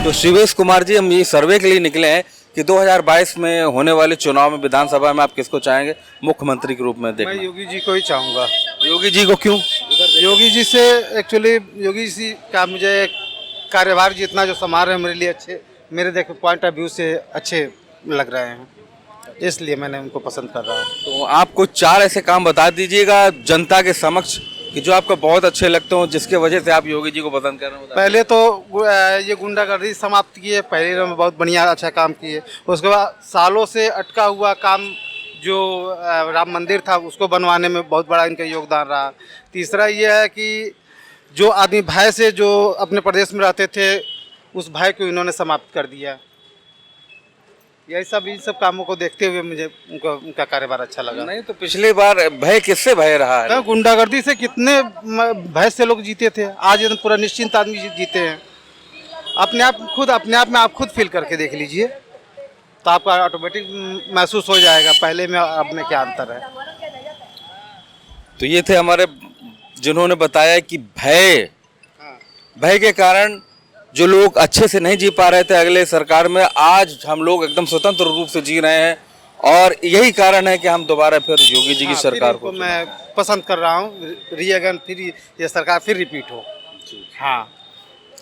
तो शिवेश कुमार जी, हम ये सर्वे के लिए निकले हैं कि 2022 में होने वाले चुनाव में विधानसभा में आप किसको चाहेंगे मुख्यमंत्री के रूप में देखना? मैं योगी जी को ही चाहूँगा। योगी जी को क्यों? योगी जी से एक्चुअली योगी जी का मुझे कार्यभार जितना जो संभाल रहे हैं मेरे लिए अच्छे, मेरे देख पॉइंट ऑफ व्यू से अच्छे लग रहे हैं, इसलिए मैंने उनको पसंद कर रहा हूँ। तो आप कुछ 4 ऐसे काम बता दीजिएगा जनता के समक्ष कि जो आपको बहुत अच्छे लगते हो, जिसके वजह से आप योगी जी को पसंद कर रहे हो। पहले तो ये गुंडागर्दी समाप्त किए, पहले में बहुत बढ़िया अच्छा काम किए। उसके बाद सालों से अटका हुआ काम जो राम मंदिर था उसको बनवाने में बहुत बड़ा इनका योगदान रहा। तीसरा ये है कि जो आदमी भय से जो अपने प्रदेश में रहते थे उस भय को इन्होंने समाप्त कर दिया। यही सब इन सब कामों को देखते हुए मुझे उनका कार्यभार अच्छा लगा। नहीं तो पिछली बार भय किससे भय रहा है? गुंडागर्दी से कितने भय से लोग जीते थे, आज एकदम पूरा निश्चिंत आदमी जीते हैं। अपने आप में आप खुद फील करके देख लीजिए तो आपका ऑटोमेटिक महसूस हो जाएगा पहले में अब में क्या अंतर है। तो ये थे हमारे जिन्होंने बताया कि भय के कारण जो लोग अच्छे से नहीं जी पा रहे थे अगले सरकार में, आज हम लोग एकदम स्वतंत्र रूप से जी रहे हैं और यही कारण है कि हम दोबारा फिर योगी जी की सरकार को मैं पसंद कर रहा हूँ। रीअगेन फिर ये सरकार फिर रिपीट हो। हाँ,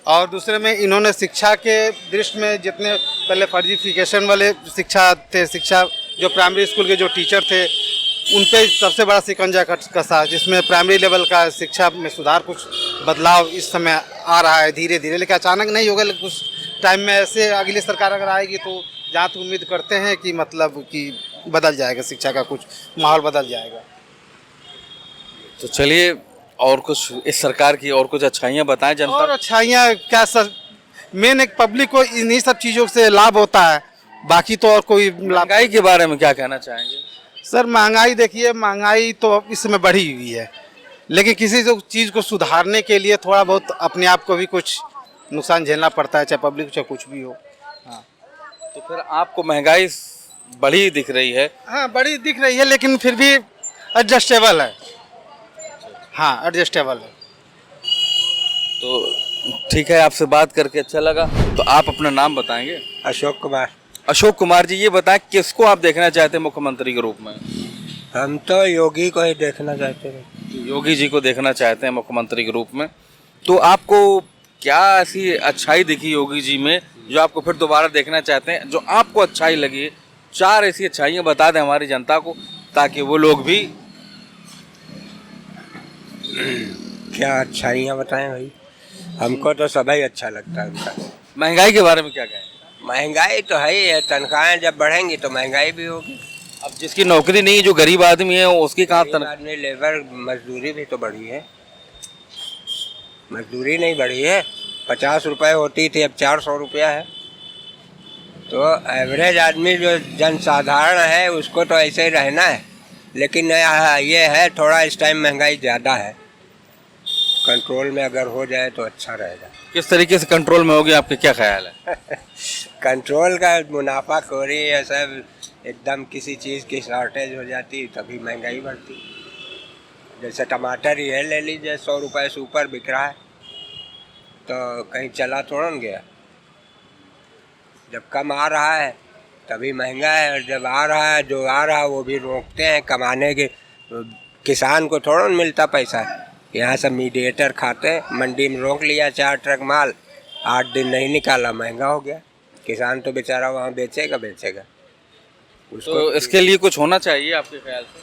और दूसरे में इन्होंने शिक्षा के दृष्टि में जितने पहले फर्जीफिकेशन वाले शिक्षा जो प्राइमरी स्कूल के जो टीचर थे उन पे सबसे बड़ा शिकंजा कसा, जिसमें प्राइमरी लेवल का शिक्षा में सुधार, कुछ बदलाव इस समय आ रहा है धीरे धीरे, लेकिन अचानक नहीं होगा। लेकिन कुछ टाइम में ऐसे अगली सरकार अगर आएगी तो जहाँ तक उम्मीद करते हैं कि मतलब कि बदल जाएगा, शिक्षा का कुछ माहौल बदल जाएगा। तो चलिए, और कुछ इस सरकार की और कुछ अच्छाइयाँ बताएं जनता। और अच्छाइयाँ क्या सर, मेन एक पब्लिक को इन्हीं सब चीज़ों से लाभ होता है, बाकी तो और कोई। महंगाई के बारे में क्या कहना चाहेंगे? सर महंगाई देखिए, महंगाई तो इस समय बढ़ी हुई है, लेकिन किसी चीज़ को सुधारने के लिए थोड़ा बहुत अपने आप को भी कुछ नुकसान झेलना पड़ता है, चाहे पब्लिक चाहे कुछ भी हो। हाँ, तो फिर आपको महंगाई बढ़ी दिख रही है? हाँ बड़ी दिख रही है, लेकिन फिर भी एडजस्टेबल है। हाँ एडजस्टेबल है। तो ठीक है, आपसे बात करके अच्छा लगा। तो आप अपना नाम बताएंगे? अशोक कुमार। अशोक कुमार जी, ये बताएं किसको आप देखना चाहते हैं मुख्यमंत्री के रूप में? हम तो योगी को ही देखना चाहते हैं। योगी जी को देखना चाहते हैं मुख्यमंत्री के रूप में। तो आपको क्या ऐसी अच्छाई दिखी योगी जी में जो आपको फिर दोबारा देखना चाहते हैं, जो आपको अच्छाई लगी? 4 ऐसी अच्छाइयाँ बता दें हमारी जनता को, ताकि वो लोग भी। क्या अच्छाइयाँ बताएं भाई, हमको तो सभी अच्छा लगता है उनका। महंगाई के बारे में क्या कहें? महंगाई तो है ही है, तनख्वाहें जब बढ़ेंगी तो महंगाई भी होगी। अब जिसकी नौकरी नहीं, जो गरीब आदमी है उसकी कहाँ तनख्वाह? आदमी लेबर मजदूरी भी तो बढ़ी है, मजदूरी नहीं बढ़ी है। 50 रुपये होती थी, अब 400 रुपया है। तो एवरेज आदमी जो जनसाधारण है उसको तो ऐसे ही रहना है, लेकिन ये है थोड़ा इस टाइम महंगाई ज़्यादा है, कंट्रोल में अगर हो जाए तो अच्छा रहेगा। किस तरीके से कंट्रोल में होगी, आपके क्या ख्याल है? कंट्रोल का मुनाफाखोरी है सब, एकदम किसी चीज़ की शॉर्टेज हो जाती तभी महंगाई बढ़ती। जैसे टमाटर ही है, ले लीजिए 100 रुपये से ऊपर बिक रहा है, तो कहीं चला थोड़ा न गया। जब कम आ रहा है तभी महंगा है, और जब आ रहा है जो आ रहा है वो भी रोकते हैं कमाने के। किसान को थोड़ा न मिलता पैसा, यहाँ सब मीडिएटर खाते हैं। मंडी में रोक लिया 4 ट्रक माल, 8 दिन नहीं निकाला, महंगा हो गया। किसान तो बेचारा वहाँ बेचेगा उसको। तो इसके लिए कुछ होना चाहिए आपके ख्याल से?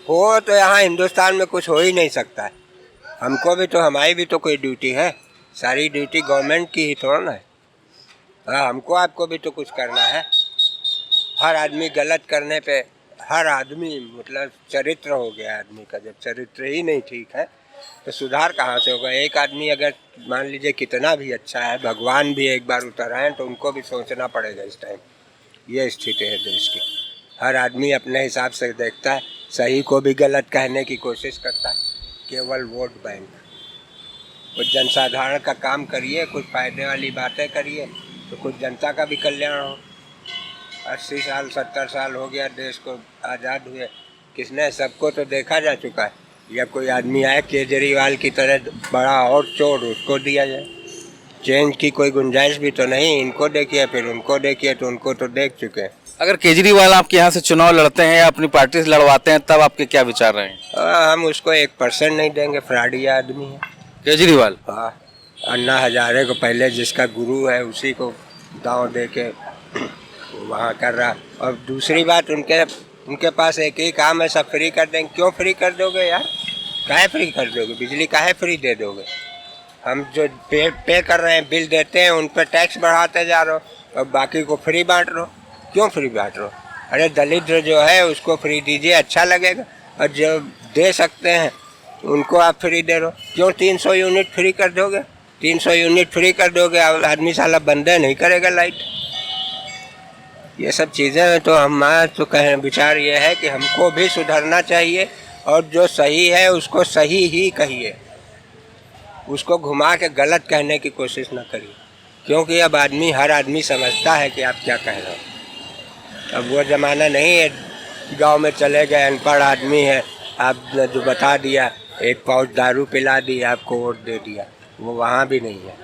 हो तो यहाँ हिंदुस्तान में कुछ हो ही नहीं सकता है। हमको भी तो, हमारी भी तो कोई ड्यूटी है, सारी ड्यूटी गवर्नमेंट की ही थोड़ा ना है। हाँ, हमको आपको भी तो कुछ करना है। हर आदमी गलत करने पे, हर आदमी मतलब चरित्र हो गया आदमी का। जब चरित्र ही नहीं ठीक है तो सुधार कहाँ से होगा? एक आदमी अगर मान लीजिए कितना भी अच्छा है, भगवान भी एक बार उतर आए तो उनको भी सोचना पड़ेगा इस टाइम। ये स्थिति है देश की। हर आदमी अपने हिसाब से देखता है, सही को भी गलत कहने की कोशिश करता है, केवल वोट बैंक। कुछ जनसाधारण का काम करिए, कुछ फायदे वाली बातें करिए तो कुछ जनता का भी कल्याण हो। 80 साल 70 साल हो गया देश को आज़ाद हुए, किसने? सबको तो देखा जा चुका है। या कोई आदमी आए केजरीवाल की तरह बड़ा और चोर, उसको दिया जाए। चेंज की कोई गुंजाइश भी तो नहीं। इनको देखिए फिर उनको देखिए, तो उनको तो देख चुके हैं। अगर केजरीवाल आपके यहाँ से चुनाव लड़ते हैं या अपनी पार्टी से लड़वाते हैं तब आपके क्या विचार रहेंगे? हम उसको 1% नहीं देंगे, फ्रॉडिया आदमी है केजरीवाल? हाँ, अन्ना हजारे को पहले जिसका गुरु है उसी को दांव दे के वहाँ कर रहा। और दूसरी बात, उनके पास एक ही काम है, सब फ्री कर देंगे। क्यों फ्री कर दोगे यार? काहे फ्री कर दोगे? बिजली काहे फ्री दे दोगे? हम जो पे कर रहे हैं, बिल देते हैं, उन पर टैक्स बढ़ाते जा रहे हो और बाकी को फ्री बांट रहे हो। क्यों फ्री बांट रहे हो? अरे दलित जो है उसको फ्री दीजिए, अच्छा लगेगा। और जो दे सकते हैं उनको आप फ्री दे रहे हो। क्यों 300 यूनिट फ्री कर दोगे? 300 यूनिट फ्री कर दोगे, आदमी साला बंदे नहीं करेगा लाइट। ये सब चीज़ें हैं। तो हमारा तो कहें विचार ये है कि हमको भी सुधरना चाहिए और जो सही है उसको सही ही कहिए, उसको घुमा के गलत कहने की कोशिश ना करिए, क्योंकि अब हर आदमी समझता है कि आप क्या कह रहे हो। अब वो ज़माना नहीं है गांव में चले गए, अनपढ़ आदमी है, आपने जो बता दिया, एक पाउच दारू पिला दी, आपको वोट दे दिया, वो वहाँ भी नहीं है।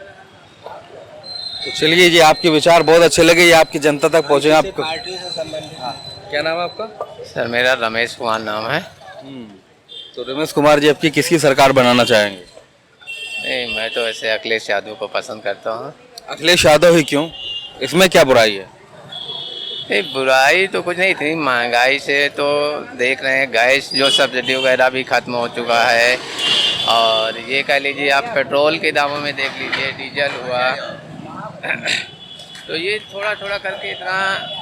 तो चलिए जी, आपके विचार बहुत अच्छे लगे, ये आपकी जनता तक पहुँचे। आपको पार्टी से संबंधित क्या नाम है आपका? सर मेरा रमेश कुमार नाम है। तो रमेश कुमार जी, आपकी किसकी सरकार बनाना चाहेंगे? नहीं, मैं तो ऐसे अखिलेश यादव को पसंद करता हूँ। अखिलेश यादव ही क्यों? इसमें क्या बुराई है? नहीं, बुराई तो कुछ नहीं, इतनी महंगाई से तो देख रहे हैं, गैस जो सब्सिडी वगैरह भी ख़त्म हो चुका है। और ये कह लीजिए आप पेट्रोल के दामों में देख लीजिए, डीजल हुआ तो ये थोड़ा थोड़ा करके इतना,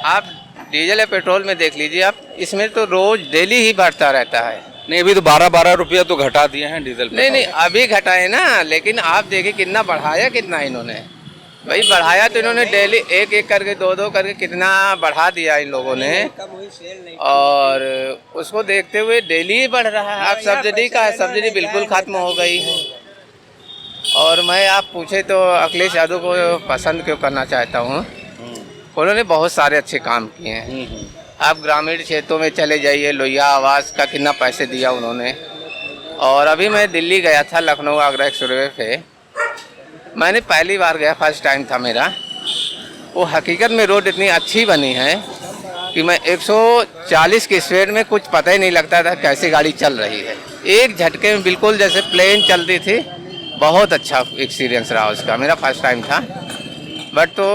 आप डीजल या पेट्रोल में देख लीजिए आप, इसमें तो रोज़ डेली ही बढ़ता रहता है। नहीं, अभी तो 12-12 रुपया तो घटा दिए हैं डीजल पे। नहीं, अभी घटाए ना, लेकिन आप देखिए कितना बढ़ाया, कितना इन्होंने भाई बढ़ाया, तो इन्होंने डेली एक एक करके 2-2 करके कितना बढ़ा दिया इन लोगों ने। और उसको देखते हुए डेली ही बढ़ रहा है। अब सब्सिडी का है, सब्सिडी बिल्कुल ख़त्म हो गई है। और मैं आप पूछे तो अखिलेश यादव को पसंद क्यों करना चाहता हूँ, उन्होंने बहुत सारे अच्छे काम किए हैं। आप ग्रामीण क्षेत्रों में चले जाइए, लोहिया आवास का कितना पैसे दिया उन्होंने। और अभी मैं दिल्ली गया था, लखनऊ आगरा एक्सप्रेसवे पे, मैंने पहली बार गया, फर्स्ट टाइम था मेरा। वो हकीकत में रोड इतनी अच्छी बनी है कि मैं 140 की स्पीड में कुछ पता ही नहीं लगता था कैसे गाड़ी चल रही है। एक झटके में बिल्कुल जैसे प्लेन चलती थी। बहुत अच्छा एक्सपीरियंस रहा उसका, मेरा फर्स्ट टाइम था। बट तो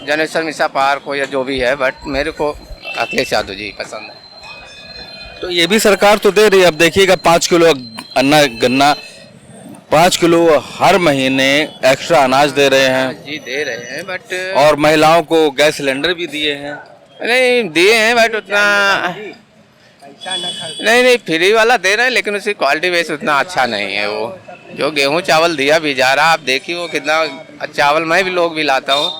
जनेश्वर मिश्रा पार्क हो या जो भी है, बट मेरे को अखिलेश यादव जी पसंद है। तो ये भी सरकार तो दे रही है। अब देखिएगा 5 किलो अन्ना गन्ना, 5 किलो हर महीने एक्स्ट्रा अनाज दे रहे हैं जी, दे रहे हैं, बट और महिलाओं को गैस सिलेंडर भी दिए हैं। नहीं दिए हैं, बट उतना नहीं, फ्री वाला दे रहे हैं, लेकिन उसकी क्वालिटी बेस उतना अच्छा नहीं है। वो जो गेहूं चावल दिया भी जा रहा, आप देखिए वो कितना चावल मैं भी लोग भी लाता हूँ,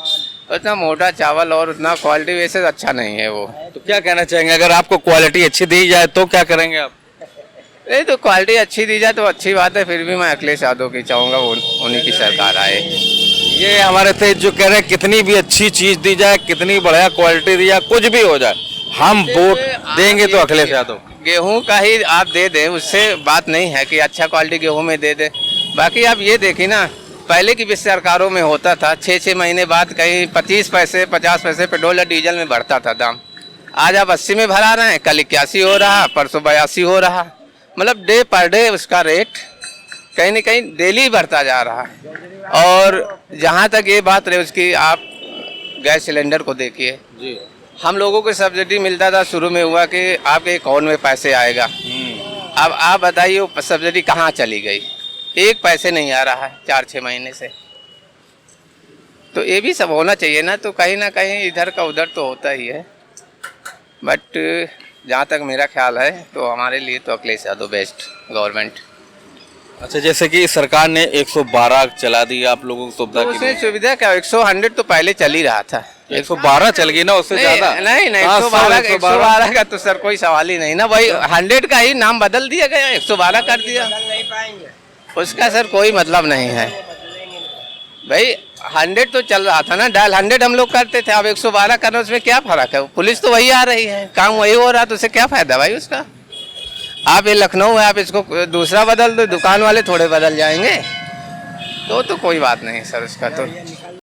उतना मोटा चावल और उतना क्वालिटी बेसिस अच्छा नहीं है वो। तो क्या कहना चाहेंगे, अगर आपको क्वालिटी अच्छी दी जाए तो क्या करेंगे आप? नहीं, तो क्वालिटी अच्छी दी जाए तो अच्छी बात है। फिर भी मैं अखिलेश यादव की चाहूँगा, उन्हीं की सरकार आए। ये हमारे थे जो कह रहे हैं कितनी भी अच्छी चीज दी जाए, कितनी बढ़िया क्वालिटी दी जाए, कुछ भी हो जाए, हम वोट देंगे तो अखिलेश यादव। गेहूं का ही आप दे दें, उससे बात नहीं है कि अच्छा क्वालिटी गेहूं में दे दे। बाकी आप ये देखिए ना, पहले की भी सरकारों में होता था 6-6 महीने बाद कहीं 25 पैसे 50 पैसे पेट्रोल या डीजल में बढ़ता था दाम। आज आप 80 में भरा रहे हैं, कल 81 हो रहा, परसों 82 हो रहा। मतलब डे पर डे उसका रेट कहीं ना कहीं डेली बढ़ता जा रहा है। और जहाँ तक ये बात रहे उसकी, आप गैस सिलेंडर को देखिए जी, हम लोगों को सब्सिडी मिलता था, शुरू में हुआ कि आपके अकाउंट में पैसे आएगा। अब आप बताइए वो सब्सिडी कहाँ चली गई, एक पैसे नहीं आ रहा है 4-6 महीने से। तो ये भी सब होना चाहिए ना, तो कहीं ना कहीं इधर का उधर तो होता ही है। बट जहाँ तक मेरा ख्याल है तो हमारे लिए तो अखिलेश यादव बेस्ट गवर्नमेंट। अच्छा, जैसे कि सरकार ने 112 चला दी आप लोगों को सुविधा तो के उसमें लिए। सुविधा क्या, 100 तो पहले चल ही रहा था। 112 चल गई ना, उससे ज्यादा नहीं, 112 का तो सर कोई सवाल ही नहीं ना। वही 100 का ही नाम बदल दिया गया, 112 कर दिया, नहीं पाएंगे। उसका सर कोई मतलब नहीं है भाई। 100 तो चल रहा था ना, डायल 100 हम लोग करते थे, अब 112 करना, उसमें क्या फर्क है? पुलिस तो वही आ रही है, काम वही हो रहा, तो उससे क्या फायदा भाई उसका? आप ये लखनऊ है, आप इसको दूसरा बदल दो, दुकान वाले थोड़े बदल जाएंगे। तो कोई बात नहीं सर उसका तो। ये निकल